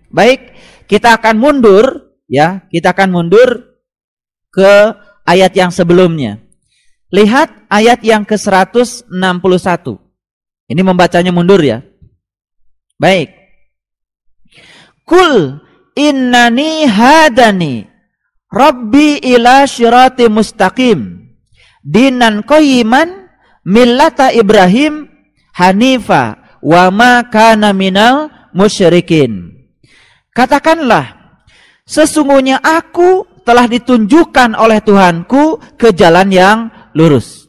Baik, kita akan mundur ya, kita akan mundur ke ayat yang sebelumnya. Lihat ayat yang ke-161. Ini membacanya mundur ya. Baik. Kul innani hadani Rabbi ila syirati mustaqim dinan qayyiman millata Ibrahim hanifa wa ma kana minal musyrikin. Katakanlah, sesungguhnya aku telah ditunjukkan oleh Tuhanku ke jalan yang lurus.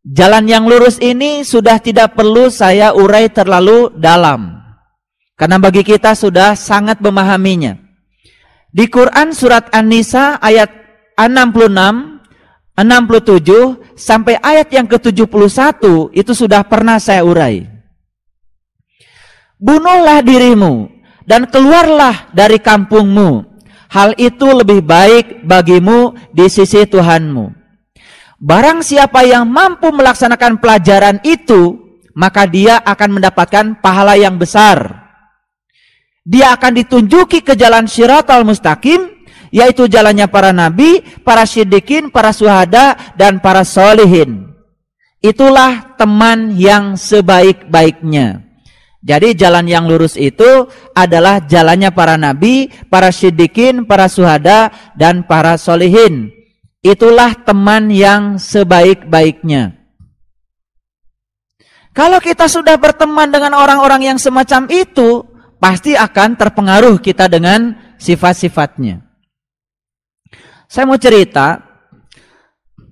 Jalan yang lurus ini sudah tidak perlu saya urai terlalu dalam, karena bagi kita sudah sangat memahaminya. Di Quran surat An-Nisa ayat 66, 67 sampai ayat yang ke-71 itu sudah pernah saya urai. Bunuhlah dirimu dan keluarlah dari kampungmu. Hal itu lebih baik bagimu di sisi Tuhanmu. Barang siapa yang mampu melaksanakan pelajaran itu, maka dia akan mendapatkan pahala yang besar. Dia akan ditunjuki ke jalan Syiratal Mustaqim, yaitu jalannya para nabi, para siddiqin, para syuhada, dan para sholihin. Itulah teman yang sebaik-baiknya. Jadi jalan yang lurus itu adalah jalannya para nabi, para siddiqin, para syuhada, dan para sholihin. Itulah teman yang sebaik-baiknya. Kalau kita sudah berteman dengan orang-orang yang semacam itu, pasti akan terpengaruh kita dengan sifat-sifatnya. Saya mau cerita,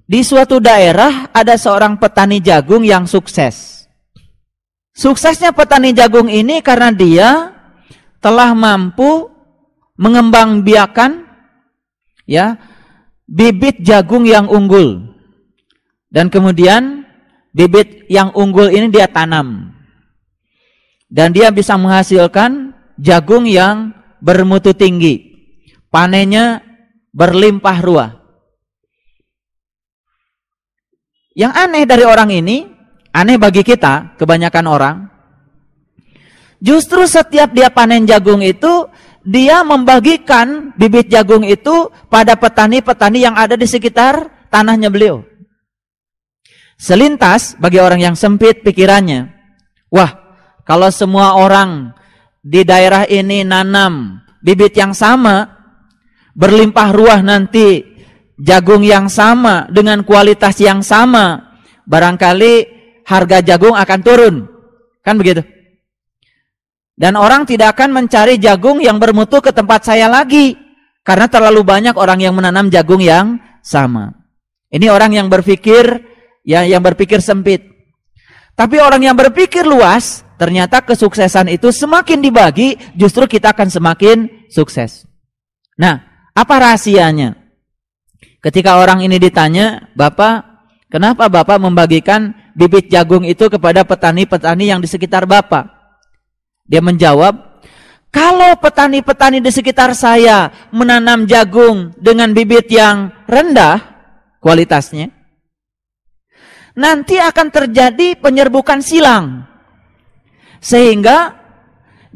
di suatu daerah ada seorang petani jagung yang sukses. Suksesnya petani jagung ini karena dia telah mampu mengembangbiakan ya bibit jagung yang unggul. Dan kemudian bibit yang unggul ini dia tanam. Dan dia bisa menghasilkan jagung yang bermutu tinggi. Panennya berlimpah ruah. Yang aneh dari orang ini, aneh bagi kita, kebanyakan orang, justru setiap dia panen jagung itu, dia membagikan bibit jagung itu pada petani-petani yang ada di sekitar tanahnya beliau. Selintas bagi orang yang sempit pikirannya, wah, kalau semua orang di daerah ini nanam bibit yang sama, berlimpah ruah nanti jagung yang sama dengan kualitas yang sama, barangkali harga jagung akan turun. Kan begitu? Dan orang tidak akan mencari jagung yang bermutu ke tempat saya lagi, karena terlalu banyak orang yang menanam jagung yang sama. Ini orang yang berpikir, ya, yang berpikir sempit. Tapi orang yang berpikir luas, ternyata kesuksesan itu semakin dibagi, justru kita akan semakin sukses. Nah, apa rahasianya? Ketika orang ini ditanya, Bapak, kenapa Bapak membagikan bibit jagung itu kepada petani-petani yang di sekitar Bapak? Dia menjawab, kalau petani-petani di sekitar saya menanam jagung dengan bibit yang rendah kualitasnya, nanti akan terjadi penyerbukan silang. Sehingga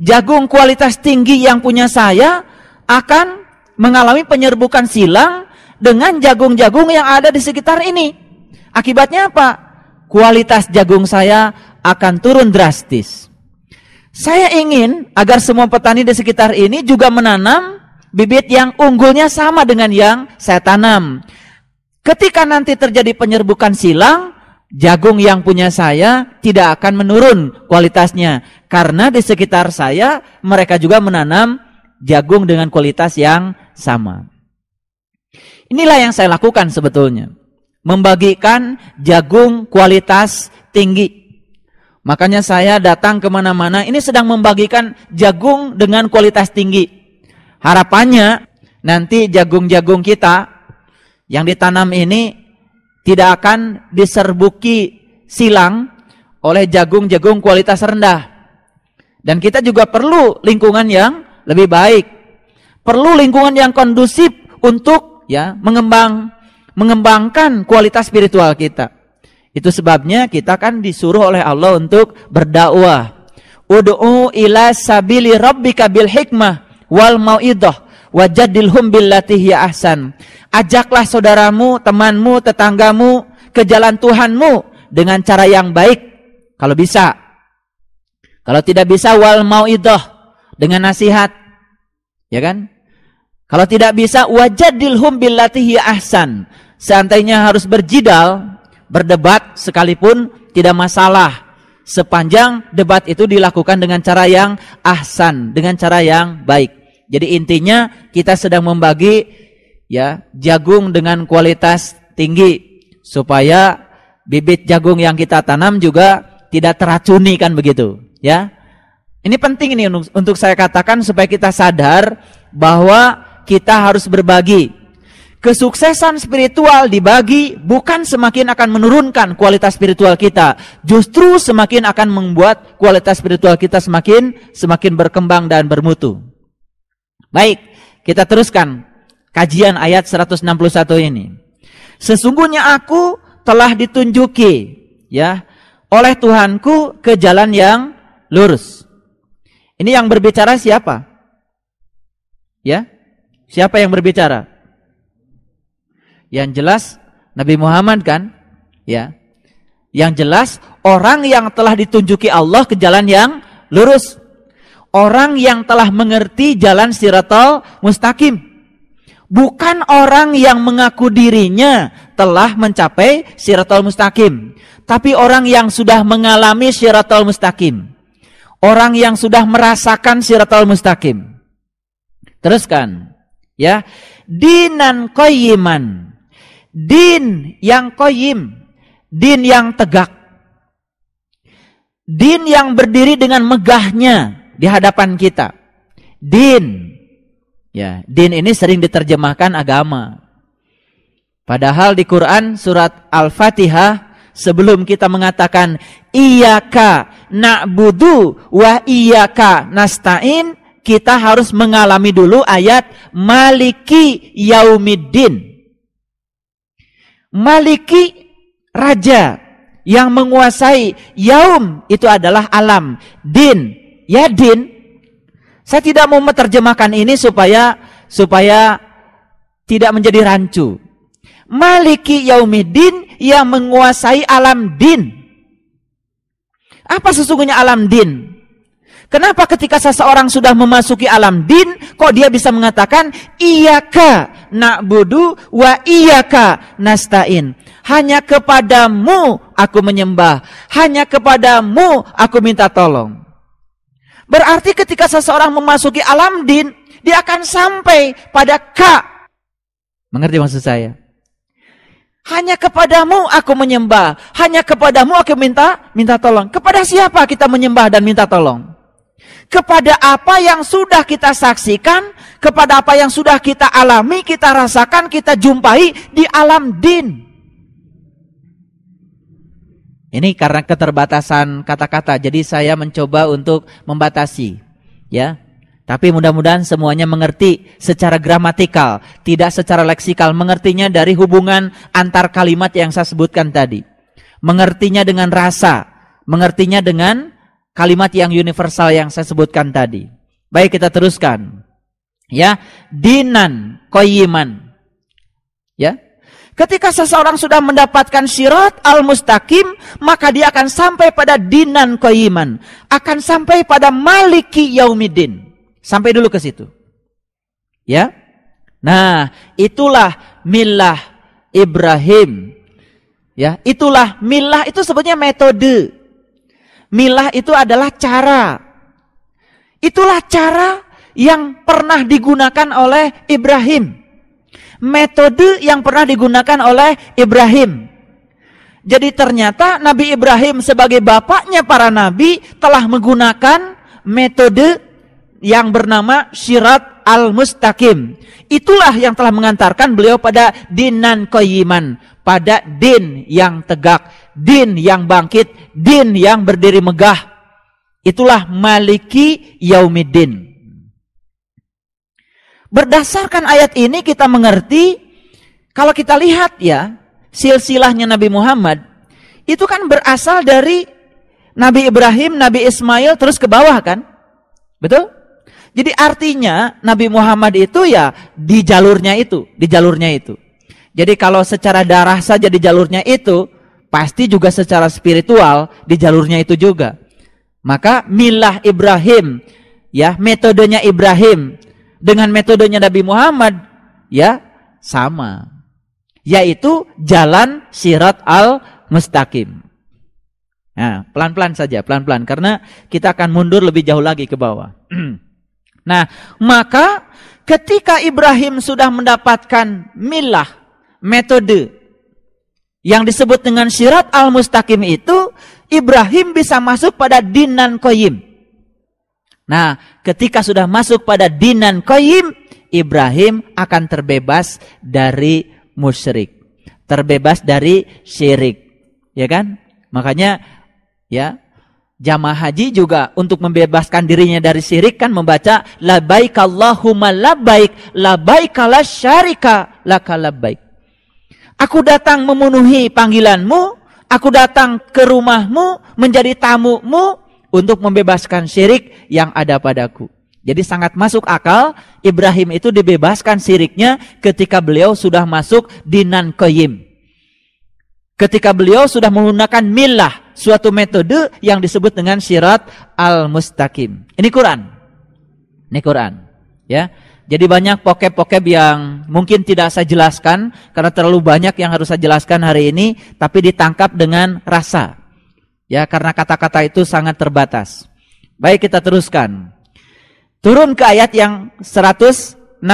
jagung kualitas tinggi yang punya saya akan mengalami penyerbukan silang dengan jagung-jagung yang ada di sekitar ini. Akibatnya apa? Kualitas jagung saya akan turun drastis. Saya ingin agar semua petani di sekitar ini juga menanam bibit yang unggulnya sama dengan yang saya tanam. Ketika nanti terjadi penyerbukan silang, jagung yang punya saya tidak akan menurun kualitasnya, karena di sekitar saya mereka juga menanam jagung dengan kualitas yang sama. Inilah yang saya lakukan sebetulnya, membagikan jagung kualitas tinggi. Makanya saya datang kemana-mana, ini sedang membagikan jagung dengan kualitas tinggi. Harapannya nanti jagung-jagung kita yang ditanam ini tidak akan diserbuki silang oleh jagung-jagung kualitas rendah. Dan kita juga perlu lingkungan yang lebih baik. Perlu lingkungan yang kondusif untuk ya mengembangkan kualitas spiritual kita. Itu sebabnya kita kan disuruh oleh Allah untuk berdakwah, Ud'u ila sabili rabbika bil hikmah wal mau'idah wajadilhum billati hiya ahsan. Ajaklah saudaramu, temanmu, tetanggamu ke jalan Tuhanmu dengan cara yang baik kalau bisa. Kalau tidak bisa wal mau'idah, dengan nasihat. Ya kan? Kalau tidak bisa wajadilhum billati hiya ahsan. Seandainya harus berjidal, berdebat sekalipun tidak masalah. Sepanjang debat itu dilakukan dengan cara yang ahsan, dengan cara yang baik. Jadi intinya kita sedang membagi ya jagung dengan kualitas tinggi supaya bibit jagung yang kita tanam juga tidak teracuni, kan begitu, ya. Ini penting ini untuk saya katakan supaya kita sadar bahwa kita harus berbagi. Kesuksesan spiritual dibagi bukan semakin akan menurunkan kualitas spiritual kita, justru semakin akan membuat kualitas spiritual kita semakin berkembang dan bermutu. Baik, kita teruskan kajian ayat 161 ini. Sesungguhnya aku telah ditunjuki ya oleh Tuhanku ke jalan yang lurus. Ini yang berbicara siapa? Ya? Siapa yang berbicara? Yang jelas Nabi Muhammad kan? Ya. Yang jelas orang yang telah ditunjuki Allah ke jalan yang lurus. Orang yang telah mengerti jalan Shiratal Mustaqim. Bukan orang yang mengaku dirinya telah mencapai Shiratal Mustaqim, tapi orang yang sudah mengalami Shiratal Mustaqim. Orang yang sudah merasakan Shiratal Mustaqim. Teruskan. Ya, dinan qayyiman, din yang qayyim, din yang tegak, din yang berdiri dengan megahnya di hadapan kita. Din, ya, din ini sering diterjemahkan agama. Padahal di Quran surat Al-Fatihah sebelum kita mengatakan iyyaka na'budu wa iyyaka nasta'in, kita harus mengalami dulu ayat Maliki Yaumiddin. Maliki, raja yang menguasai. Yaum itu adalah alam. Din, ya din. Saya tidak mau menerjemahkan ini supaya tidak menjadi rancu. Maliki Yaumiddin, yang menguasai alam din. Apa sesungguhnya alam din? Kenapa ketika seseorang sudah memasuki alam din, kok dia bisa mengatakan iyyaka na'budu wa iyyaka nasta'in? Hanya kepadamu aku menyembah, hanya kepadamu aku minta tolong. Berarti ketika seseorang memasuki alam din, dia akan sampai pada ka. Mengerti maksud saya? Hanya kepadamu aku menyembah, hanya kepadamu aku minta tolong. Kepada siapa kita menyembah dan minta tolong? Kepada apa yang sudah kita saksikan, kepada apa yang sudah kita alami, kita rasakan, kita jumpai di alam din. Ini karena keterbatasan kata-kata, jadi saya mencoba untuk membatasi, ya. Tapi mudah-mudahan semuanya mengerti secara gramatikal, tidak secara leksikal, mengertinya dari hubungan antar kalimat yang saya sebutkan tadi. Mengertinya dengan rasa, mengertinya dengan kalimat yang universal yang saya sebutkan tadi. Baik, kita teruskan. Ya, dinan qayyiman. Ya. Ketika seseorang sudah mendapatkan Shirat al-Mustaqim, maka dia akan sampai pada dinan qayyiman, akan sampai pada Maliki Yaumiddin. Sampai dulu ke situ. Ya. Nah, itulah millah Ibrahim. Ya, itulah millah, itu sebetulnya metode. Milah itu adalah cara. Itulah cara yang pernah digunakan oleh Ibrahim. Metode yang pernah digunakan oleh Ibrahim. Jadi ternyata Nabi Ibrahim sebagai bapaknya para nabi telah menggunakan metode yang bernama Shirat al-Mustaqim. Itulah yang telah mengantarkan beliau pada dinan qayyiman, pada din yang tegak, din yang bangkit, din yang berdiri megah. Itulah Maliki Yaumiddin. Berdasarkan ayat ini kita mengerti, kalau kita lihat ya, silsilahnya Nabi Muhammad itu kan berasal dari Nabi Ibrahim, Nabi Ismail terus ke bawah kan? Betul? Jadi artinya Nabi Muhammad itu ya di jalurnya itu. Jadi kalau secara darah saja di jalurnya itu, pasti juga secara spiritual di jalurnya itu juga. Maka milah Ibrahim, ya, metodenya Ibrahim dengan metodenya Nabi Muhammad ya sama. Yaitu jalan Sirat al-Mustaqim. Nah, pelan-pelan saja, pelan-pelan karena kita akan mundur lebih jauh lagi ke bawah. Nah, maka ketika Ibrahim sudah mendapatkan milah, metode yang disebut dengan Sirat al-Mustaqim itu, Ibrahim bisa masuk pada dinan qayyim. Nah, ketika sudah masuk pada dinan qayyim, Ibrahim akan terbebas dari musyrik, terbebas dari syirik, ya kan? Makanya ya, jamaah haji juga untuk membebaskan dirinya dari syirik kan membaca labbaik Allahumma labbaik, labbaik la syarika laka labbaik. Aku datang memenuhi panggilanmu, aku datang ke rumahmu menjadi tamumu untuk membebaskan syirik yang ada padaku. Jadi sangat masuk akal Ibrahim itu dibebaskan syiriknya ketika beliau sudah masuk dinan qayyim. Ketika beliau sudah menggunakan milah, suatu metode yang disebut dengan Sirat al-Mustaqim. Ini Quran. Ya. Jadi banyak pokeb-pokeb yang mungkin tidak saya jelaskan karena terlalu banyak yang harus saya jelaskan hari ini, tapi ditangkap dengan rasa. Ya, karena kata-kata itu sangat terbatas. Baik, kita teruskan. Turun ke ayat yang 160.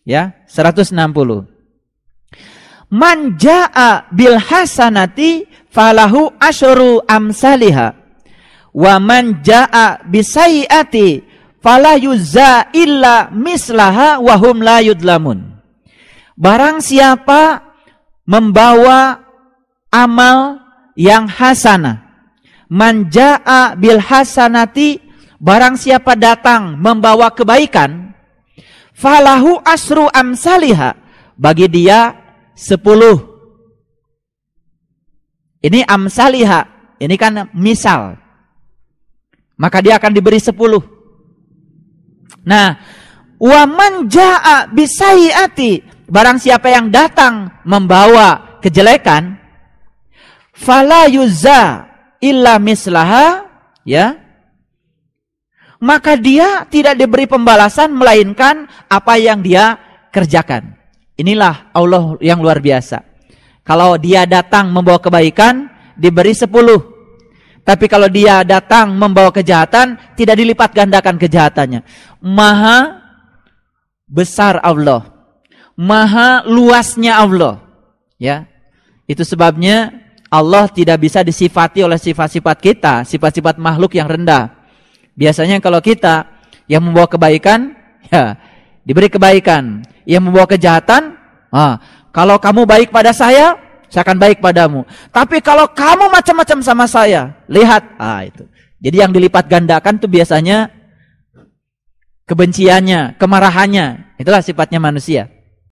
Ya, 160. Man jaa bil hasanati falahu asyru amsalihha wa man jaa bisayyiati fala yuzza illa mislaha wa hum la yudlamun. Barang siapa membawa amal yang hasanah, man jaa bil hasanati, barang siapa datang membawa kebaikan, falahu asyru amsalihha, bagi dia 10. Ini amsaliha, ini kan misal. Maka dia akan diberi 10. Nah, wa man jaa bisayyiati, barang siapa yang datang membawa kejelekan, fala yuzza illa mislaha, ya. Maka dia tidak diberi pembalasan melainkan apa yang dia kerjakan. Inilah Allah yang luar biasa. Kalau dia datang membawa kebaikan, diberi 10. Tapi kalau dia datang membawa kejahatan, tidak dilipat gandakan kejahatannya. Maha besar Allah, maha luasnya Allah. Ya, itu sebabnya Allah tidak bisa disifati oleh sifat-sifat kita, sifat-sifat makhluk yang rendah. Biasanya kalau kita yang membawa kebaikan, ya diberi kebaikan. Yang membawa kejahatan, kalau kamu baik pada saya akan baik padamu. Tapi kalau kamu macam-macam sama saya, lihat, itu. Jadi yang dilipat gandakan itu biasanya kebenciannya, kemarahannya. Itulah sifatnya manusia.